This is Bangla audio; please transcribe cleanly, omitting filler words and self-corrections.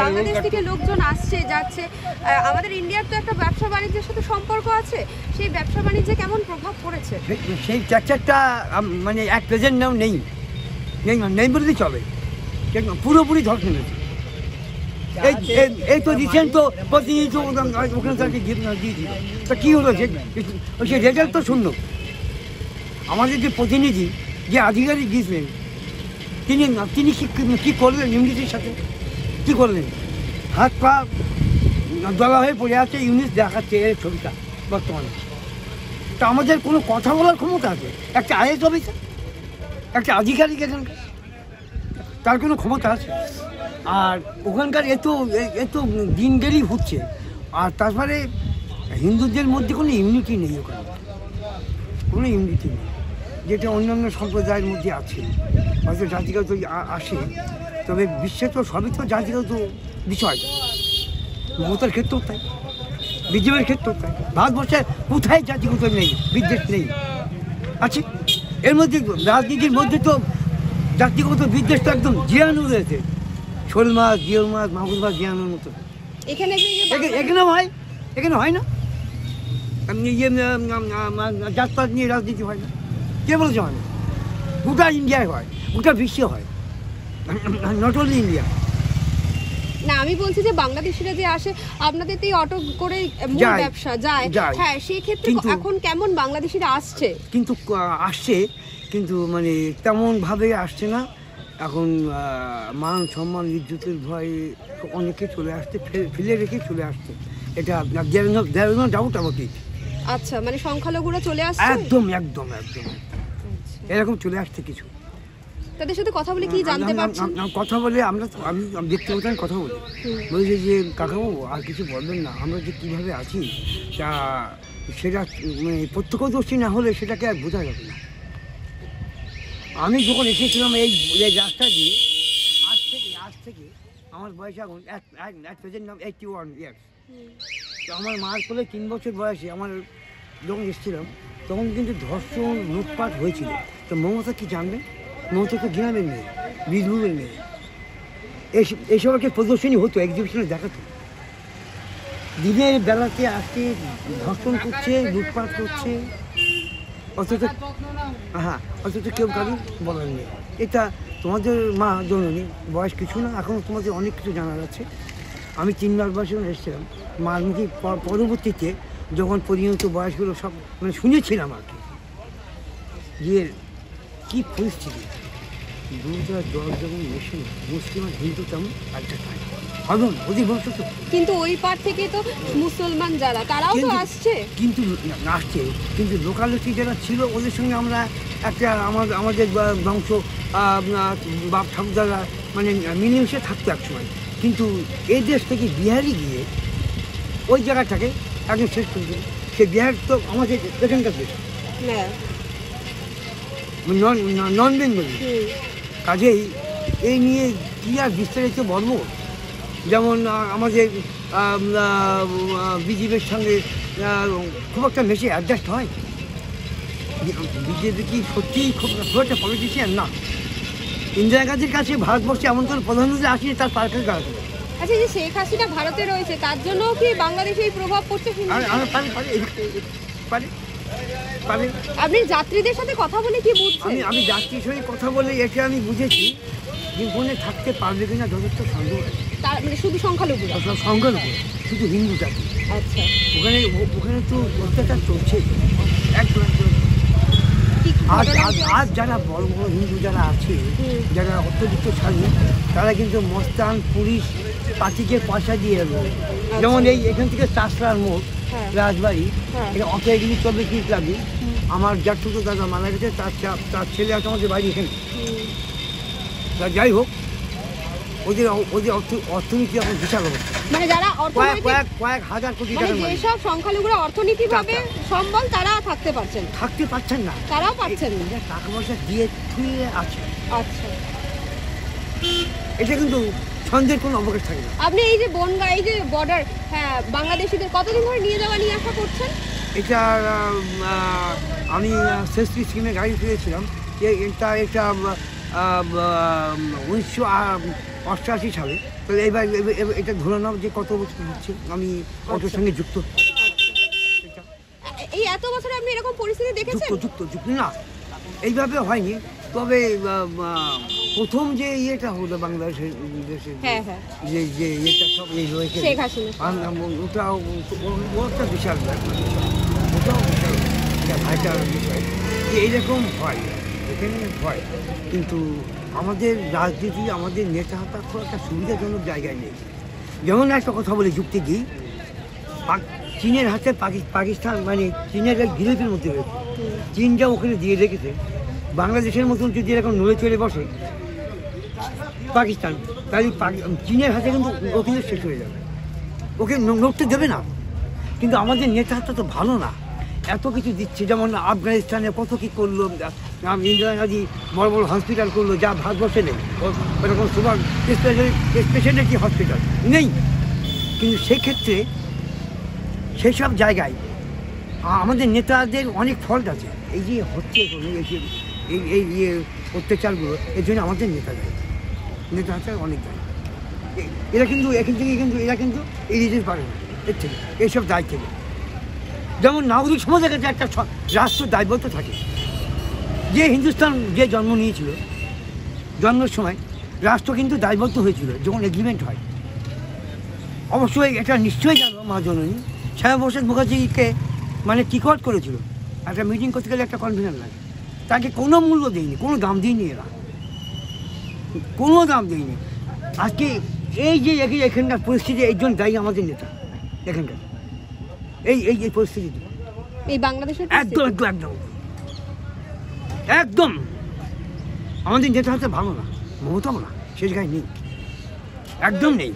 বাংলাদেশ থেকে লোকজন আসছে যাচ্ছে, আমাদের ইন্ডিয়ার তো একটা ব্যবসা বাণিজ্যের সাথে সম্পর্ক আছে, সেই ব্যবসা বাণিজ্যে কেমন প্রভাব পড়েছে? সেই ট্যাক্সারটা মানে এক প্রেজেন্ট নাও নেই বললেই চলে, পুরোপুরি ধস নেমেছে। এই তো রিসেন্ট তো প্রতিনিধি ওখানে তাকে দিয়েছিল, তা কী হলো সে রেজাল্ট তো শূন্য। আমাদের যে প্রতিনিধি যে আধিকারিক গিয়েছিলেন তিনি কী করলেন ইউনিসের সাথে, কী করলেন? হাত পা দলা হয়ে পড়ে আছে, ইউনিস দেখাচ্ছে এই ছবিটা বর্তমানে। তা আমাদের কোনো কথা বলার ক্ষমতা আছে? একটা আইএস অফিসার, একটা আধিকারিক এখানকার, তার কোনো ক্ষমতা আছে? আর ওখানকার এত দিন গেলেই হচ্ছে। আর তারপরে হিন্দুদের মধ্যে কোনো ইউনিটি নেই, ওখানে কোনো ইউনিটি নেই, যেটা অন্যান্য সম্প্রদায়ের মধ্যে আছে। হয়তো জাতিগত আসে, তবে বিশ্বে তো সবই তো জাতিগত বিষয়। মমতার ক্ষেত্রেও তাই, বিজেপির ক্ষেত্রেও তাই। ভারতবর্ষে কোথায় জাতিগত নেই, বিদ্বেষ নেই? আছে। এর মধ্যে রাজনীতির মধ্যে তো জাতিগত বিদ্বেষ তো একদম জিয়ানো রয়েছে, শোল মাছ, জিও মাছ, মাগুর মাছ জিয়ানোর মতো। এখানে হয় না। জাতপাত নিয়ে রাজনীতি হয় না, কে বলেছে হয় না? গোটা ইন্ডিয়ায় হয়, গোটা বিশ্বে হয়, নট অনলি ইন্ডিয়া। না, আমি বলছি যে বাংলাদেশিরা যে আসে আপনাদের তো এই অটো করে মূল ব্যবসা যায়, হ্যাঁ, সেই ক্ষেত্রে এখন কেমন বাংলাদেশিরা আসছে? কিন্তু মানে তেমনভাবে আসছে না। এখন মান সম্মান ইজ্জতের ভয়ে অনেকে চলে আসছে, ফেলে রেখে চলে আসছে। এটা there no doubt about it. আচ্ছা, মানে সংখ্যালঘুরা চলে আসছে একদম এরকম চলে আসছে কিছু। তাদের সাথে কথা বলে কি জানতে পারছেন? কথা বলে আমি ব্যক্তিগত কথা বলি যে কাকাবাবু আর কিছু বলবেন না, আমরা যে কীভাবে আছি তা সেটা মানে প্রত্যক্ষদর্শী না হলে সেটাকে আর বোঝা যাবে না। আমি যখন এসেছিলাম এই রাস্তা দিয়ে, আজ থেকে আমার বয়স এখন এক প্রেজেন্ট নাম 81 ইয়ার্স। তো আমার মার কোলে 3 বছর বয়সে আমার যখন এসেছিলাম তখন কিন্তু ধর্ষণ লুটপাট হয়েছিল। তো মমতা কি জানবেন? মমতা তো গ্রামের মেয়ে, বীরভূমের মেয়ে। এইসব একটা প্রদর্শনী হতো, এক্সিবিশনে দেখাতো। দিনের বেলাতে আসছে ধর্ষণ করছে, লুটপাট করছে, অথচ কেউ কারণ বলার নেই। এটা তোমাদের মা জননী, বয়স কিছু না, এখনও তোমাদের অনেক কিছু জানার আছে। আমি 3 মাস বয়সে এসেছিলাম, মার মুখে পরবর্তীতে যখন পরিণত বয়সগুলো সব মানে শুনেছিলাম আর কি, যে কী পরিস্থিতি। 2010 যেমন মেশিন মুসলিম আর হিন্দু তেমন একটা টাইম হবে না ওদের ভবিষ্যৎ। কিন্তু ওই পার থেকে তো মুসলমান যারা তারাও তো আসছে, কিন্তু লোকালিটি যারা ছিল ওদের সঙ্গে আমরা একটা আমাদের বংশ বাপ ঠাকুরদারা মানে মিলেমিশে থাকতো একসময়। কিন্তু এই দেশ থেকে বিহারি গিয়ে ওই জায়গাটাকে একদম শেষ করে দিল। সে বিহার তো আমাদের এখানকার দেশ, নন বেঙ্গলি। কাজেই এই নিয়ে কী আর বিস্তারিত বলবো। যেমন আমাদের বিজেপির সঙ্গে খুব একটা বেশি অ্যাডজাস্ট হয়। বিজেপি কি সত্যিই খুব একটা পলিটিশিয়ান না। ইন্দিরা গান্ধীর কাছে ভারতবর্ষে এমন কোনো প্রধানমন্ত্রী আসেনি তার পার্কের কাছে। আচ্ছা, যে শেখ হাসিনা ভারতে রয়েছে তার জন্য কি বাংলাদেশে এই প্রভাব পড়ছে? আপনি যাত্রীদের সাথে কথা বলে কি বুঝছেন? আমি যাত্রীর সঙ্গে কথা বলে এটা আমি বুঝেছি যে ওখানে থাকতে পারবে কিনা যথেষ্ট সন্দেহ। তার মানে শুধু সংখ্যালঘু, শুধু হিন্দু জাতি। আচ্ছা, ওখানে তো অত্যাচার চলছে একদম। আজ যারা বড় বড় হিন্দু যারা আছে, যারা অত্যধিক ছাড়ি, তারা কিন্তু মস্তান পুলিশ পার্টিকে পয়সা দিয়ে এলো। যেমন এখান থেকে চাষলার মোড় রাজবাড়ি, এটা অটো এগুলি চলবে 30 লাগে। আমার যার ছোট দাদা মারা গেছে, তার ছেলে আছে আমাদের বাড়ি এখানে। যাই হোক, ওদের অর্থনীতি এখন বিশাল অবস্থা, মানে যারা কয়েক হাজার কোটি টাকা। যেসব সংখ্যালঘুরা অর্থনীতিভাবে সম্বল তারা থাকতে পারছেন না, তারাও পাচ্ছেন না, টাকা পয়সা দিয়ে থুয়ে আছে। আচ্ছা, এটা কিন্তু সন্দেহের কোনো অবকাশ থাকে না। আপনি এই যে বনগা, এই যে বর্ডার, হ্যাঁ, বাংলাদেশিদের কতদিন ধরে নিয়ে আসা করছেন? এটা আমি শেষ স্কিমে গাড়ি ফিরেছিলাম। এটা 19 88 সালে। তাহলে এবার এটা ধরে নাও যে কত বছর হচ্ছে আমি অটোর সঙ্গে যুক্ত। এই এত বছরে আপনি এরকম পরিস্থিতি দেখেছেন? যুক্ত না, এইভাবে হয়নি। তবে প্রথম যে ইয়েটা হলো বাংলাদেশের যে ইয়েটা সব এই হয়েছে ওটা বিশাল ব্যাপার, ওটাও বিশাল ভাইটার বিষয় যে এইরকম হয়, এখানে হয়। কিন্তু আমাদের রাজনীতি, আমাদের নেতা হাতা খুব একটা সুবিধাজনক জায়গায় নেই। যেমন একটা কথা বলে যুক্তি দিই, চীনের হাতে পাকিস্তান মানে চীনের এক বিরোধের মধ্যে রয়েছে। চীন যা ওখানে দিয়ে রেখেছে, বাংলাদেশের মতন যদি এরকম নড়ে চড়ে বসে পাকিস্তান, তাহলে চীনের হাতে কিন্তু ওখানে শেষ হয়ে যাবে, ওকে নড়তে দেবে না। কিন্তু আমাদের নেতা হাতটা তো ভালো না, এত কিছু দিচ্ছে। যেমন আফগানিস্তানে কত কী করলো, ইন্দিরা গান্ধী বড় বড় হসপিটাল করলো, যা ভারতবর্ষে নেই। ওরকম সুপার স্পেশালিটি হসপিটাল নেই। কিন্তু সেক্ষেত্রে সেসব জায়গায় আমাদের নেতাদের অনেক ফল্ট আছে। এই যে হচ্ছে এই ইয়ে অত্যাচারগুলো, এর জন্য আমাদের নেতা হাতে অনেক যায়। এরা কিন্তু এরা কিন্তু এই দিতে পারে না এর থেকে, এইসব দায়িত্ব থেকে। যেমন নাগরিক সমাজের কাছে একটা রাষ্ট্র দায়বদ্ধ থাকে। যে হিন্দুস্তান যে জন্ম নিয়েছিল, জন্মের সময় রাষ্ট্র কিন্তু দায়বদ্ধ হয়েছিল যখন এগ্রিমেন্ট হয়। অবশ্যই এটা নিশ্চয়ই জানো মহাজননী, শ্যামাপ্রসাদ মুখার্জিকে মানে কিকট করেছিল। একটা মিটিং করতে গেলে একটা কনভেনার লাগে, তাকে কোনো মূল্য দেয়নি, কোনো দাম দিইনি, এরা কোনো দাম দেয়নি। আজকে এই যে এখানকার পরিস্থিতি, এই জন্য দায়ী আমাদের নেতা। এখানকার এই পরিস্থিতি এই বাংলাদেশের একদম আমাদের নেতা হাতে ভালো না, মমতাও না, সে জায়গায় নেই, একদম নেই।